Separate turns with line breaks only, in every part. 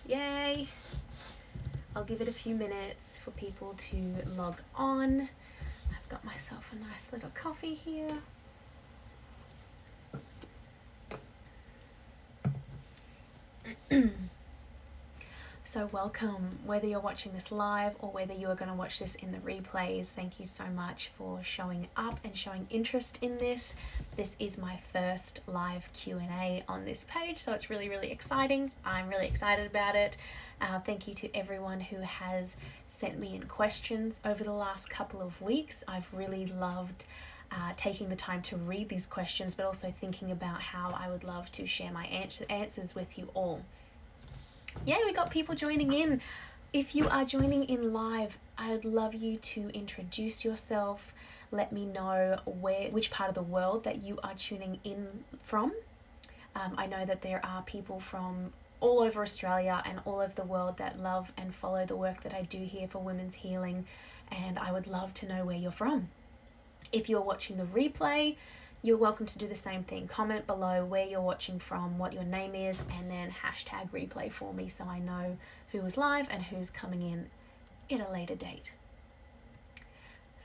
Yay! I'll give it a few minutes for people to log on. I've got myself a nice little coffee here. So welcome, whether you're watching this live or whether you are going to watch this in the replays. Thank you so much for showing up and showing interest in this. This is my first live Q&A on this page, so it's really, really exciting. I'm really excited about it. Thank you to everyone who has sent me in questions over the last couple of weeks. I've really loved taking the time to read these questions, but also thinking about how I would love to share my answers with you all. Yeah, we got people joining in. If you are joining in live, I'd love you to introduce yourself. Let me know which part of the world that you are tuning in from. I know that there are people from all over Australia and all over the world that love and follow the work that I do here for women's healing, and I would love to know where you're from. If you're watching the replay, you're welcome to do the same thing. Comment below where you're watching from, what your name is, and then hashtag replay for me so I know who is live and who's coming in at a later date.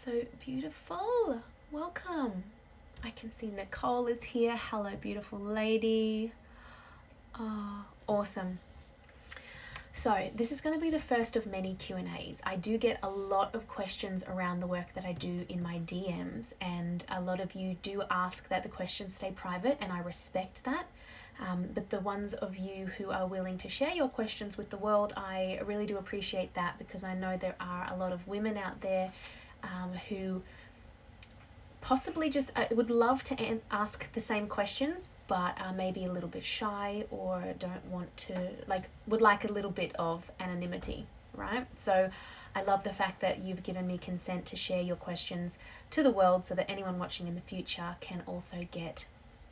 So beautiful. Welcome. I can see Nicole is here. Hello, beautiful lady. Oh, awesome. So this is going to be the first of many Q&As. I do get a lot of questions around the work that I do in my DMs, and a lot of you do ask that the questions stay private, and I respect that. But the ones of you who are willing to share your questions with the world, I really do appreciate that, because I know there are a lot of women out there who possibly just would love to ask the same questions, but are maybe a little bit shy or don't want to, would like a little bit of anonymity, right? So I love the fact that you've given me consent to share your questions to the world so that anyone watching in the future can also get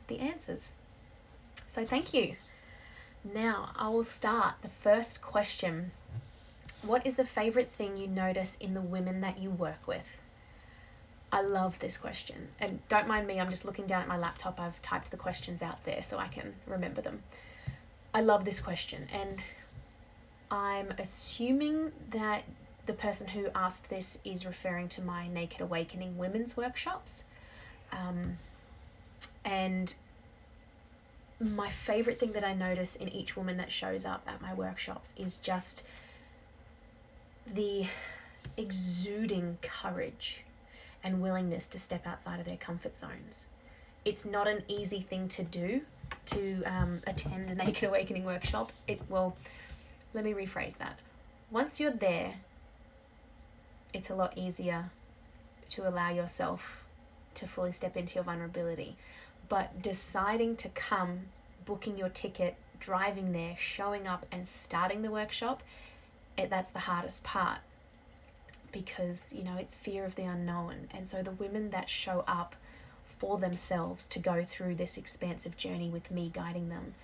the answers. So thank you. Now I will start. The first question: what is the favorite thing you notice in the women that you work with? I love this question, and don't mind me, I'm just looking down at my laptop. I've typed the questions out there so I can remember them. I love this question, and I'm assuming that the person who asked this is referring to my Naked Awakening women's workshops. And my favorite thing that I notice in each woman that shows up at my workshops is just the exuding courage and willingness to step outside of their comfort zones. It's not an easy thing to do, to attend a Naked Awakening workshop. Let me rephrase that. Once you're there, it's a lot easier to allow yourself to fully step into your vulnerability. But deciding to come, booking your ticket, driving there, showing up and starting the workshop, that's the hardest part. Because, it's fear of the unknown. And so the women that show up for themselves to go through this expansive journey with me guiding them,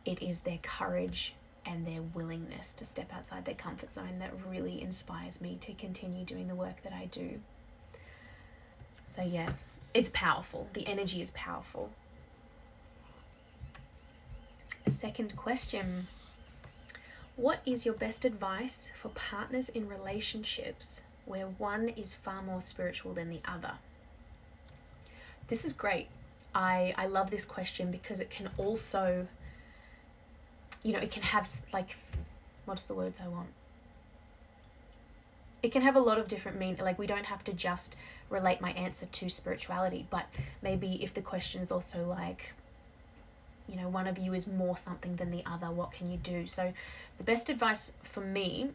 it is their courage and their willingness to step outside their comfort zone that really inspires me to continue doing the work that I do. So yeah, it's powerful. The energy is powerful. Second question: what is your best advice for partners in relationships where one is far more spiritual than the other? This is great. I love this question because it can also, it can have, what's the words I want? It can have a lot of different we don't have to just relate my answer to spirituality, but maybe if the question is also one of you is more something than the other, what can you do? So the best advice from me,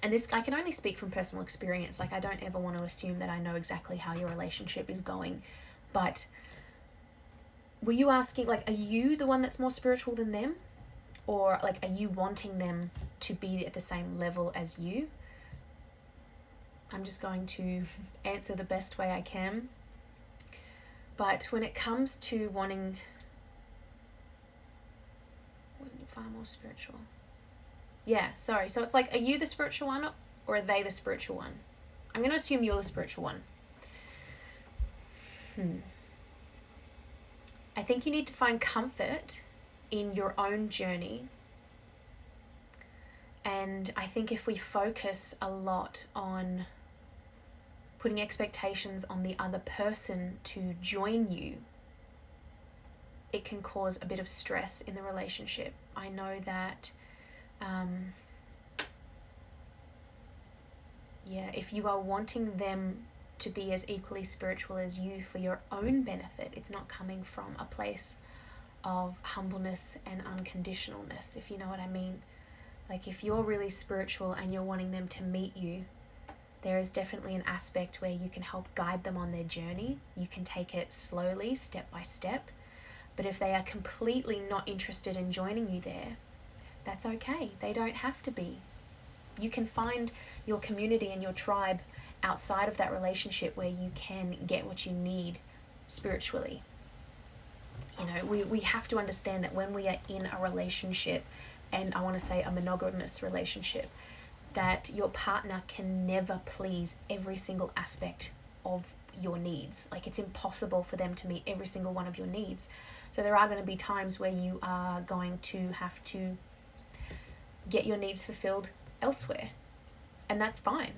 and this, I can only speak from personal experience. I don't ever want to assume that I know exactly how your relationship is going. But were you asking, are you the one that's more spiritual than them? Or, are you wanting them to be at the same level as you? I'm just going to answer the best way I can. But when it comes to wanting far more spiritual. Yeah, sorry. So it's are you the spiritual one or are they the spiritual one? I'm going to assume you're the spiritual one. I think you need to find comfort in your own journey And I think if we focus a lot on putting expectations on the other person to join you, it can cause a bit of stress in the relationship. I know that, if you are wanting them to be as equally spiritual as you for your own benefit, it's not coming from a place of humbleness and unconditionalness, if you know what I mean. Like, if you're really spiritual and you're wanting them to meet you, there is definitely an aspect where you can help guide them on their journey. You can take it slowly, step by step. But if they are completely not interested in joining you there, that's okay. They don't have to be. You can find your community and your tribe outside of that relationship where you can get what you need spiritually. You know, we have to understand that when we are in a relationship, and I want to say a monogamous relationship, that your partner can never please every single aspect of your needs. Like, it's impossible for them to meet every single one of your needs. So there are going to be times where you are going to have to get your needs fulfilled elsewhere. And that's fine.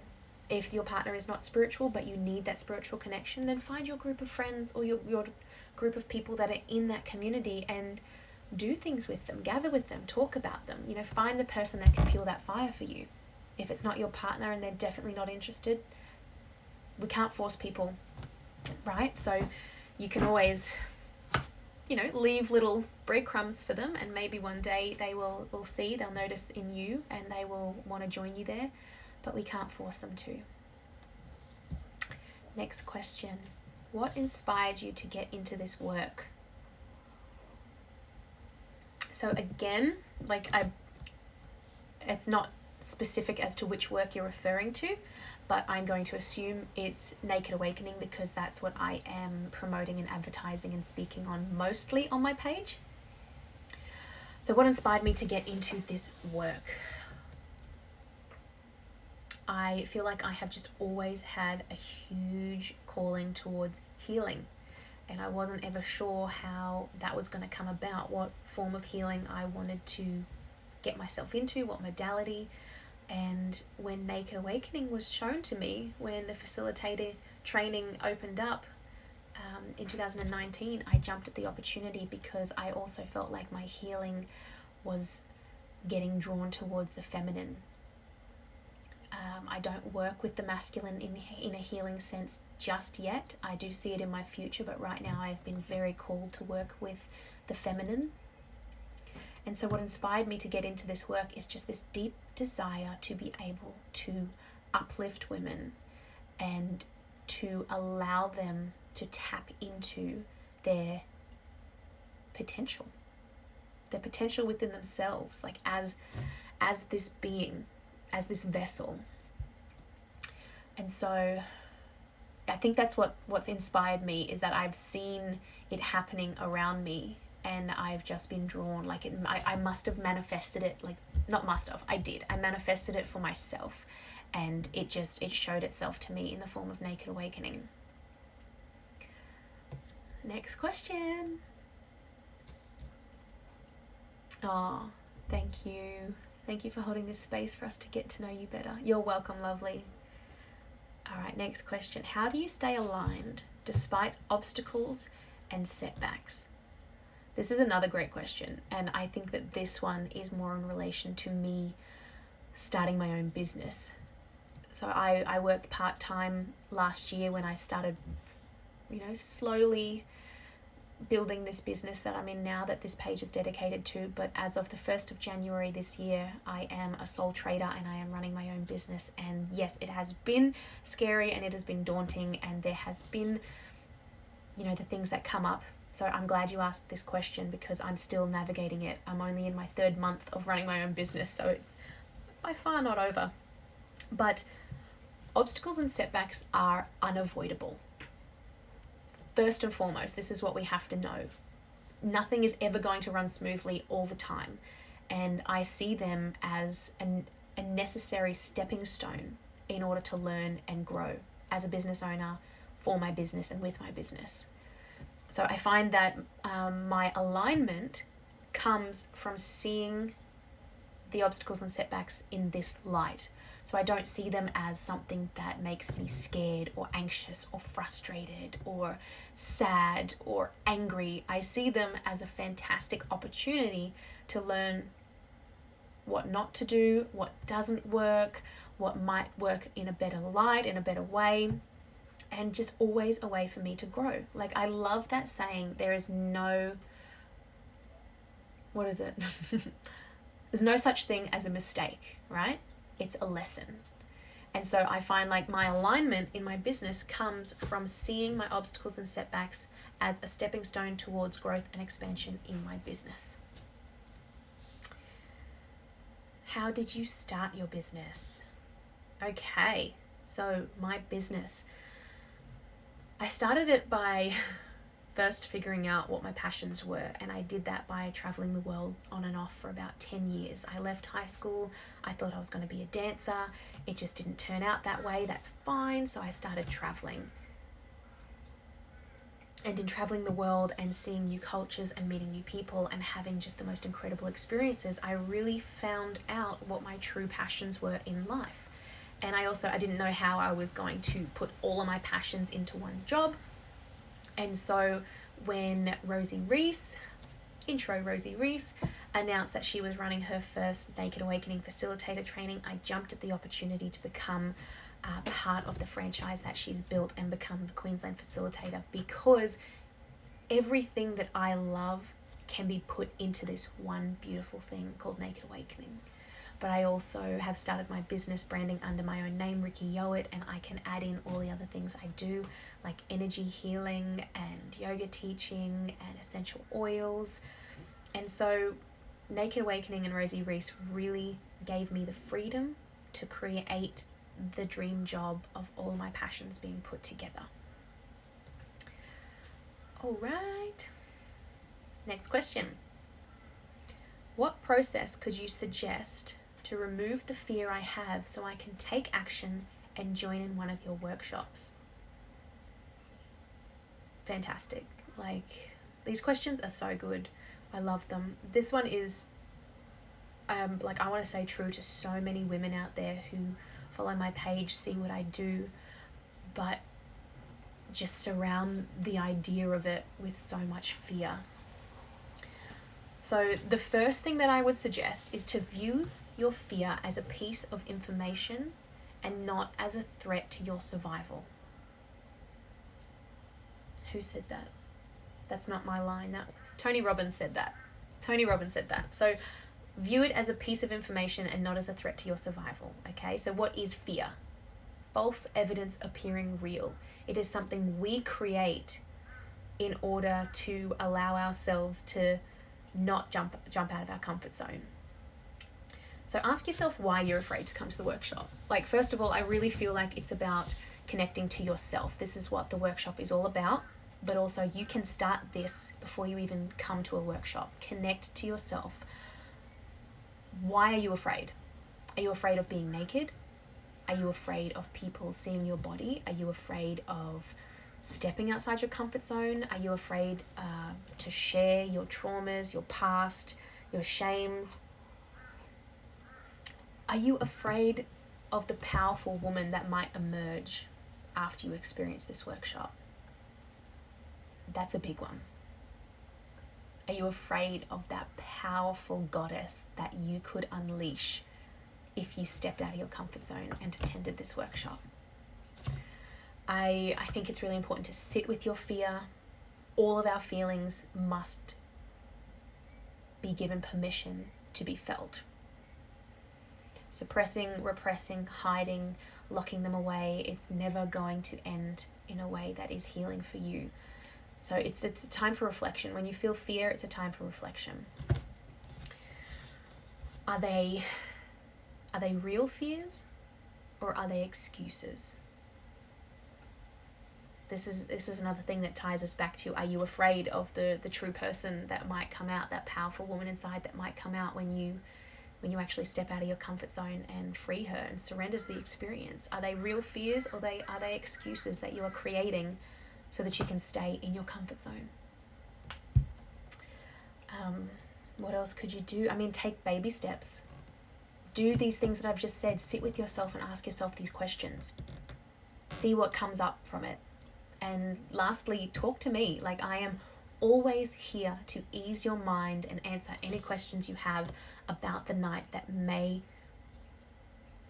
If your partner is not spiritual, but you need that spiritual connection, then find your group of friends or your group of people that are in that community and do things with them, gather with them, talk about them. You know, find the person that can fuel that fire for you. If it's not your partner and they're definitely not interested, we can't force people, right? So you can always, you know, leave little breadcrumbs for them, and maybe one day they will see, they'll notice in you, and they will want to join you there, but we can't force them to. Next question. What inspired you to get into this work? So again, it's not specific as to which work you're referring to, but I'm going to assume it's Naked Awakening because that's what I am promoting and advertising and speaking on mostly on my page. So what inspired me to get into this work? I feel like I have just always had a huge calling towards healing, and I wasn't ever sure how that was going to come about, what form of healing I wanted to get myself into, what modality. And when Naked Awakening was shown to me, when the facilitator training opened up in 2019, I jumped at the opportunity because I also felt like my healing was getting drawn towards the feminine. I don't work with the masculine in a healing sense just yet. I do see it in my future, but right now I've been very called to work with the feminine. And so what inspired me to get into this work is just this deep desire to be able to uplift women and to allow them to tap into their potential within themselves, like as this being, as this vessel. And so I think that's what's inspired me, is that I've seen it happening around me, and I've just been drawn. Like, I must have manifested it, I did. I manifested it for myself, and it showed itself to me in the form of Naked Awakening. Next question. Oh, thank you. Thank you for holding this space for us to get to know you better. You're welcome, lovely. All right, next question. How do you stay aligned despite obstacles and setbacks? This is another great question, and I think that this one is more in relation to me starting my own business. So I worked part-time last year when I started, slowly building this business that I'm in now, that this page is dedicated to. But as of the 1st of January this year, I am a sole trader and I am running my own business. And yes, it has been scary and it has been daunting, and there has been, the things that come up. So I'm glad you asked this question, because I'm still navigating it. I'm only in my 3rd month of running my own business, so it's by far not over. But obstacles and setbacks are unavoidable. First and foremost, this is what we have to know. Nothing is ever going to run smoothly all the time. And I see them as a necessary stepping stone in order to learn and grow as a business owner, for my business and with my business. So I find that my alignment comes from seeing the obstacles and setbacks in this light. So I don't see them as something that makes me scared or anxious or frustrated or sad or angry. I see them as a fantastic opportunity to learn what not to do, what doesn't work, what might work in a better light, in a better way, and just always a way for me to grow. Like, I love that saying, there is no, what is it? There's no such thing as a mistake, right? It's a lesson. And so I find like my alignment in my business comes from seeing my obstacles and setbacks as a stepping stone towards growth and expansion in my business. How did you start your business? Okay, so my business. I started it by first figuring out what my passions were, and I did that by traveling the world on and off for about 10 years. I left high school. I thought I was going to be a dancer. It just didn't turn out that way. That's fine. So I started traveling. And in traveling the world and seeing new cultures and meeting new people and having just the most incredible experiences, I really found out what my true passions were in life. And I didn't know how I was going to put all of my passions into one job. And so when Rosie Rees, intro Rosie Rees, announced that she was running her first Naked Awakening facilitator training, I jumped at the opportunity to become part of the franchise that she's built and become the Queensland facilitator, because everything that I love can be put into this one beautiful thing called Naked Awakening. But I also have started my business branding under my own name, Rikki, and I can add in all the other things I do, like energy healing and yoga teaching and essential oils. And so Naked Awakening and Rosie Rees really gave me the freedom to create the dream job of all my passions being put together. All right. Next question. What process could you suggest to remove the fear I have so I can take action and join in one of your workshops? Fantastic. Like, these questions are so good. I love them. This one is, I want to say true to so many women out there who follow my page, see what I do, but just surround the idea of it with so much fear. So the first thing that I would suggest is to view your fear as a piece of information and not as a threat to your survival. Who said that? That's not my line. Tony Robbins said that. So view it as a piece of information and not as a threat to your survival. Okay, so what is fear? False evidence appearing real. It is something we create in order to allow ourselves to not jump out of our comfort zone. So ask yourself why you're afraid to come to the workshop. Like, first of all, I really feel like it's about connecting to yourself. This is what the workshop is all about. But also, you can start this before you even come to a workshop. Connect to yourself. Why are you afraid? Are you afraid of being naked? Are you afraid of people seeing your body? Are you afraid of stepping outside your comfort zone? Are you afraid to share your traumas, your past, your shames? Are you afraid of the powerful woman that might emerge after you experience this workshop? That's a big one. Are you afraid of that powerful goddess that you could unleash if you stepped out of your comfort zone and attended this workshop? I think it's really important to sit with your fear. All of our feelings must be given permission to be felt. Suppressing, repressing, hiding, locking them away, it's never going to end in a way that is healing for you. So it's a time for reflection. When you feel fear, it's a time for reflection. Are they real fears, or are they excuses? This is another thing that ties us back to, are you afraid of the true person that might come out, that powerful woman inside that might come out when you actually step out of your comfort zone and free her and surrender to the experience? Are they real fears, or are they excuses that you are creating so that you can stay in your comfort zone? What else could you do? I mean, take baby steps. do these things that I've just said. Sit with yourself and ask yourself these questions. See what comes up from it. And lastly, talk to me. Like, I am always here to ease your mind and answer any questions you have about the night that may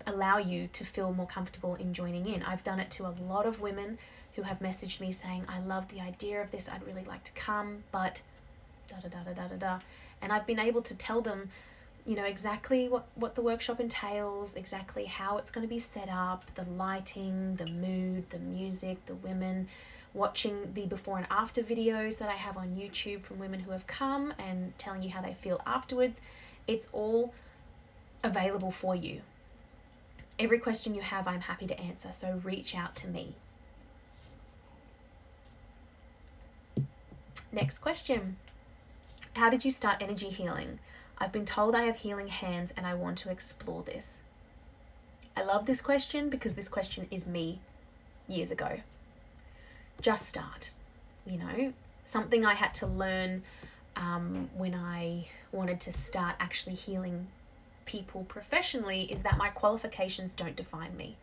allow you to feel more comfortable in joining in. I've done it to a lot of women who have messaged me saying, I love the idea of this, I'd really like to come, but da da da da da da da. And I've been able to tell them, you know, exactly what the workshop entails, exactly how it's going to be set up, the lighting, the mood, the music, the women, watching the before and after videos that I have on YouTube from women who have come and telling you how they feel afterwards. It's all available for you. Every question you have, I'm happy to answer, so reach out to me. Next question. How did you start energy healing? I've been told I have healing hands and I want to explore this. I love this question because this question is me years ago. Just start, you know, something I had to learn when I wanted to start actually healing people professionally is that my qualifications don't define me.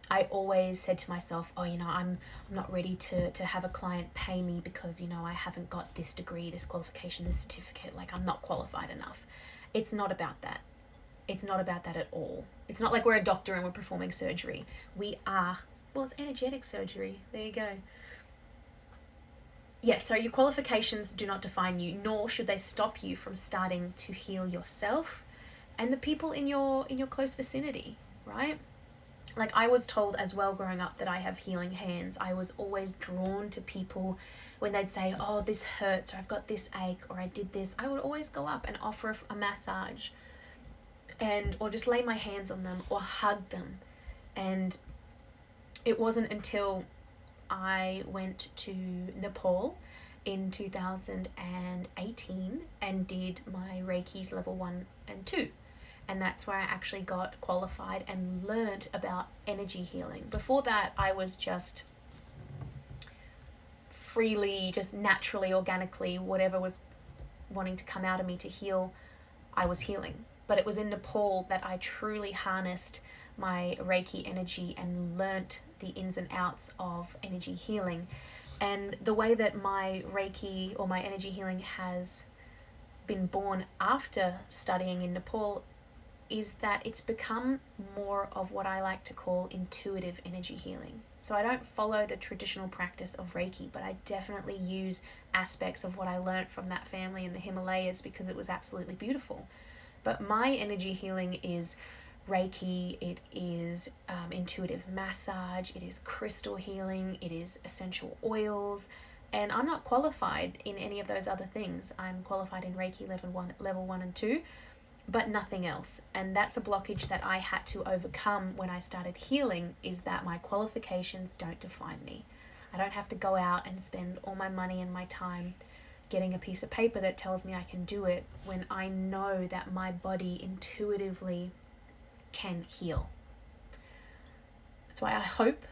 I always said to myself, oh, you know, I'm not ready to have a client pay me because, you know, I haven't got this degree, this qualification, this certificate, like I'm not qualified enough. It's not about that. It's not about that at all. It's not like we're a doctor and we're performing surgery. We are, well, it's energetic surgery. There you go. Yes, so your qualifications do not define you, nor should they stop you from starting to heal yourself and the people in your close vicinity, right? Like I was told as well growing up that I have healing hands. I was always drawn to people when they'd say, oh, this hurts, or I've got this ache, or I did this. I would always go up and offer a massage or just lay my hands on them or hug them. And it wasn't until I went to Nepal in 2018 and did my Reiki's level 1 and 2. And that's where I actually got qualified and learned about energy healing. Before that, I was just freely, just naturally, organically, whatever was wanting to come out of me to heal, I was healing. But it was in Nepal that I truly harnessed my Reiki energy and learnt the ins and outs of energy healing. And the way that my Reiki or my energy healing has been born after studying in Nepal is that it's become more of what I like to call intuitive energy healing. So I don't follow the traditional practice of Reiki, but I definitely use aspects of what I learned from that family in the Himalayas because it was absolutely beautiful. But my energy healing is Reiki, it is intuitive massage, it is crystal healing, it is essential oils, and I'm not qualified in any of those other things. I'm qualified in Reiki level 1 and 2, but nothing else. And that's a blockage that I had to overcome when I started healing, is that my qualifications don't define me. I don't have to go out and spend all my money and my time getting a piece of paper that tells me I can do it when I know that my body intuitively can heal. That's why I hope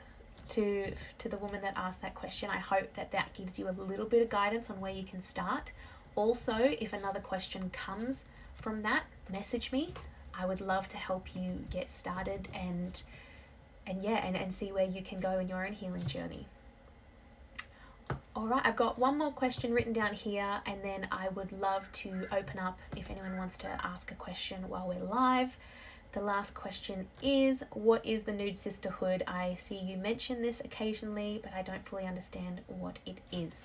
to the woman that asked that question, I hope that gives you a little bit of guidance on where you can start. Also, if another question comes from that, message me. I would love to help you get started and see where you can go in your own healing journey. All right, I've got one more question written down here, and then I would love to open up if anyone wants to ask a question while we're live. The last question is, what is the Nude Sisterhood? I see you mention this occasionally, but I don't fully understand what it is.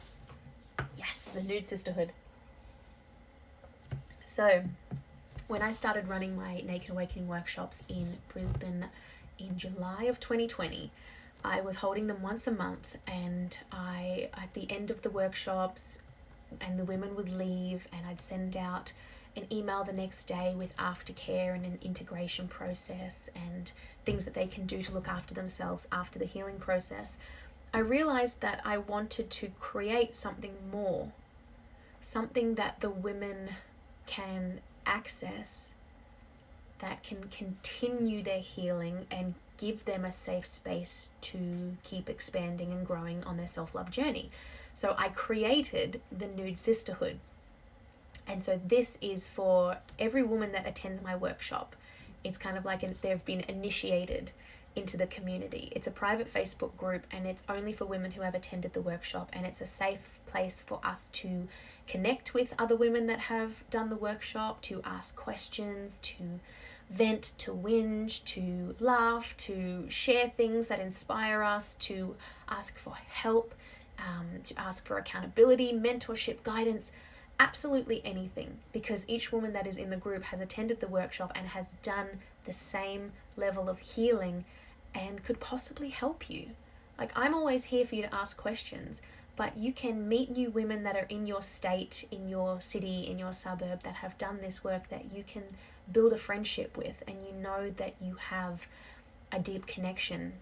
Yes, the Nude Sisterhood. So, when I started running my Naked Awakening workshops in Brisbane in July of 2020, I was holding them once a month, and at the end of the workshops, and the women would leave, and I'd send out an email the next day with aftercare and an integration process and things that they can do to look after themselves after the healing process. I realized that I wanted to create something more, something that the women can access, that can continue their healing and give them a safe space to keep expanding and growing on their self-love journey. So I created the Nude Sisterhood. And so this is for every woman that attends my workshop. It's kind of like they've been initiated into the community. It's a private Facebook group, and it's only for women who have attended the workshop, and it's a safe place for us to connect with other women that have done the workshop, to ask questions, to vent, to whinge, to laugh, to share things that inspire us, to ask for help, to ask for accountability, mentorship, guidance, absolutely anything, because each woman that is in the group has attended the workshop and has done the same level of healing and could possibly help you. Like, I'm always here for you to ask questions, but you can meet new women that are in your state, in your city, in your suburb, that have done this work that you can build a friendship with, and you know that you have a deep connection.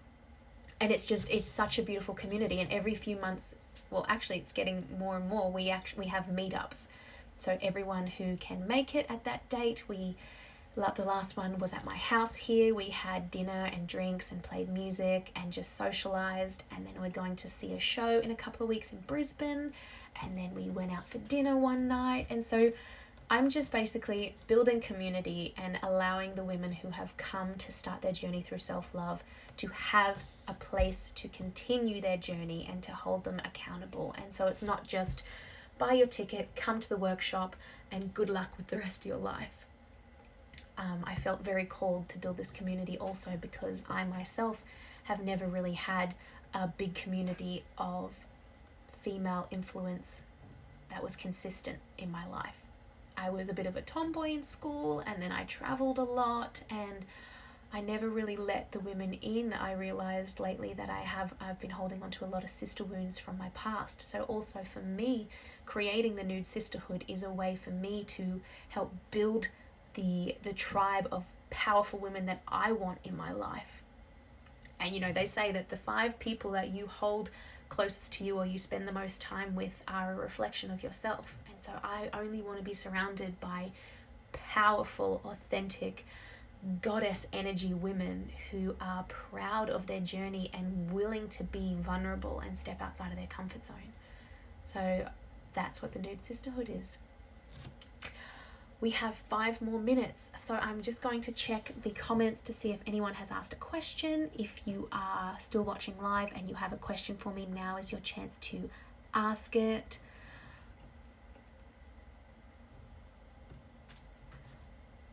And it's such a beautiful community. And every few months, well, actually it's getting more and more, we have meetups. So everyone who can make it at that date, the last one was at my house here. We had dinner and drinks and played music and just socialized. And then we're going to see a show in a couple of weeks in Brisbane. And then we went out for dinner one night. And so I'm just basically building community and allowing the women who have come to start their journey through self-love to have a place to continue their journey and to hold them accountable. And so it's not just buy your ticket, come to the workshop, and good luck with the rest of your life. I felt very called to build this community also because I myself have never really had a big community of female influence that was consistent in my life. I was a bit of a tomboy in school, and then I traveled a lot, and I never really let the women in. I realized lately that I've been holding on to a lot of sister wounds from my past. So also for me, creating the Nude Sisterhood is a way for me to help build the tribe of powerful women that I want in my life. And they say that the 5 people that you hold closest to you or you spend the most time with are a reflection of yourself. And so I only want to be surrounded by powerful, authentic, goddess energy women who are proud of their journey and willing to be vulnerable and step outside of their comfort zone. So that's what the Nude Sisterhood is. We have 5 more minutes, so I'm just going to check the comments to see if anyone has asked a question. If you are still watching live and you have a question for me, now is your chance to ask it.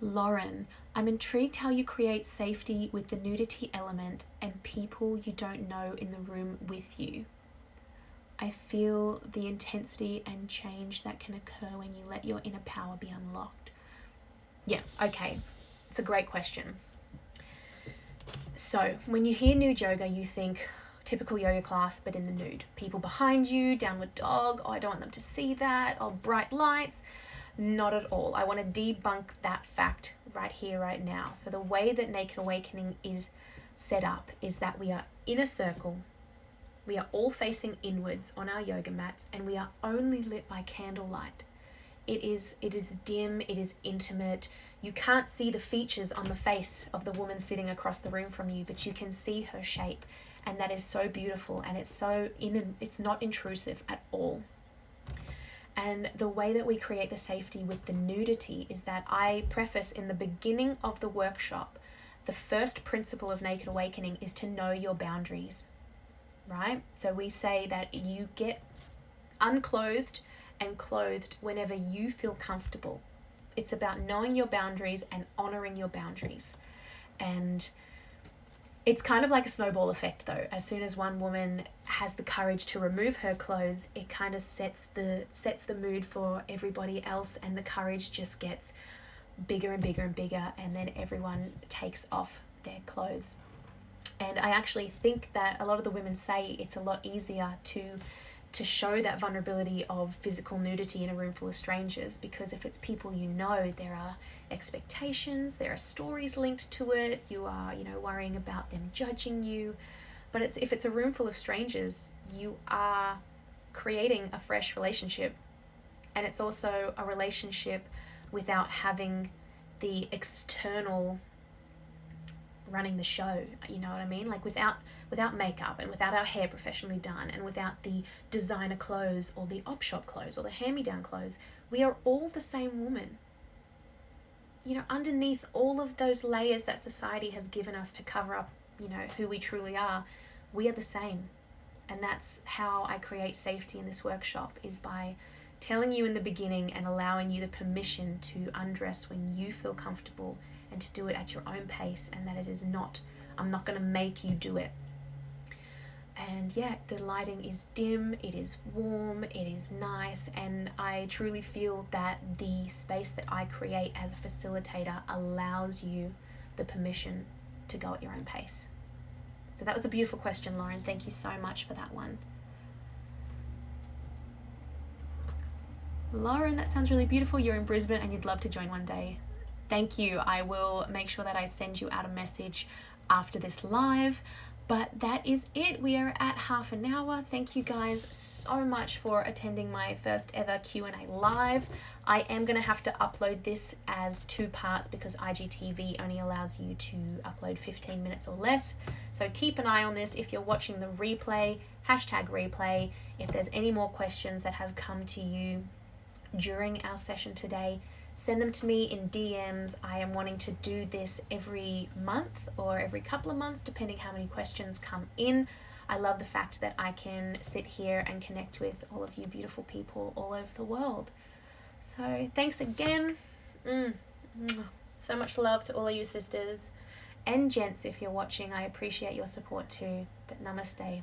Lauren, I'm intrigued how you create safety with the nudity element and people you don't know in the room with you. I feel the intensity and change that can occur when you let your inner power be unlocked. Yeah, okay. It's a great question. So, when you hear nude yoga, you think typical yoga class, but in the nude. People behind you, downward dog, I don't want them to see that, bright lights. Not at all. I want to debunk that fact right here, right now. So the way that Naked Awakening is set up is that we are in a circle. We are all facing inwards on our yoga mats, and we are only lit by candlelight. It is dim, it is intimate. You can't see the features on the face of the woman sitting across the room from you, but you can see her shape, and that is so beautiful, and it's not intrusive at all. And the way that we create the safety with the nudity is that I preface in the beginning of the workshop, the first principle of Naked Awakening is to know your boundaries. Right? So we say that you get unclothed and clothed whenever you feel comfortable. It's about knowing your boundaries and honoring your boundaries. And it's kind of like a snowball effect though. As soon as one woman has the courage to remove her clothes, it kind of sets the mood for everybody else, and the courage just gets bigger and bigger and bigger, and then everyone takes off their clothes. And I actually think that a lot of the women say it's a lot easier to show that vulnerability of physical nudity in a room full of strangers, because if it's people you know, there are expectations, there are stories linked to it, you are, worrying about them judging you. But if it's a room full of strangers, you are creating a fresh relationship. And it's also a relationship without having the external running the show, you know what I mean? Like without makeup, and without our hair professionally done, and without the designer clothes or the op shop clothes or the hand-me-down clothes, we are all the same woman. you know, underneath all of those layers that society has given us to cover up, you know, who we truly are, we are the same. And that's how I create safety in this workshop, is by telling you in the beginning and allowing you the permission to undress when you feel comfortable and to do it at your own pace, and that it is not, I'm not going to make you do it. And yeah, the lighting is dim, it is warm, it is nice, and I truly feel that the space that I create as a facilitator allows you the permission to go at your own pace. So that was a beautiful question, Lauren. Thank you so much for that one. Lauren, that sounds really beautiful. You're in Brisbane and you'd love to join one day. Thank you. I will make sure that I send you out a message after this live. But that is it. We are at half an hour. Thank you guys so much for attending my first ever Q&A live. I am going to have to upload this as 2 parts because IGTV only allows you to upload 15 minutes or less. So keep an eye on this. If you're watching the replay, #replay. If there's any more questions that have come to you during our session today, send them to me in DMs. I am wanting to do this every month or every couple of months, depending how many questions come in. I love the fact that I can sit here and connect with all of you beautiful people all over the world. So thanks again. So much love to all of you sisters and gents if you're watching. I appreciate your support too. But namaste.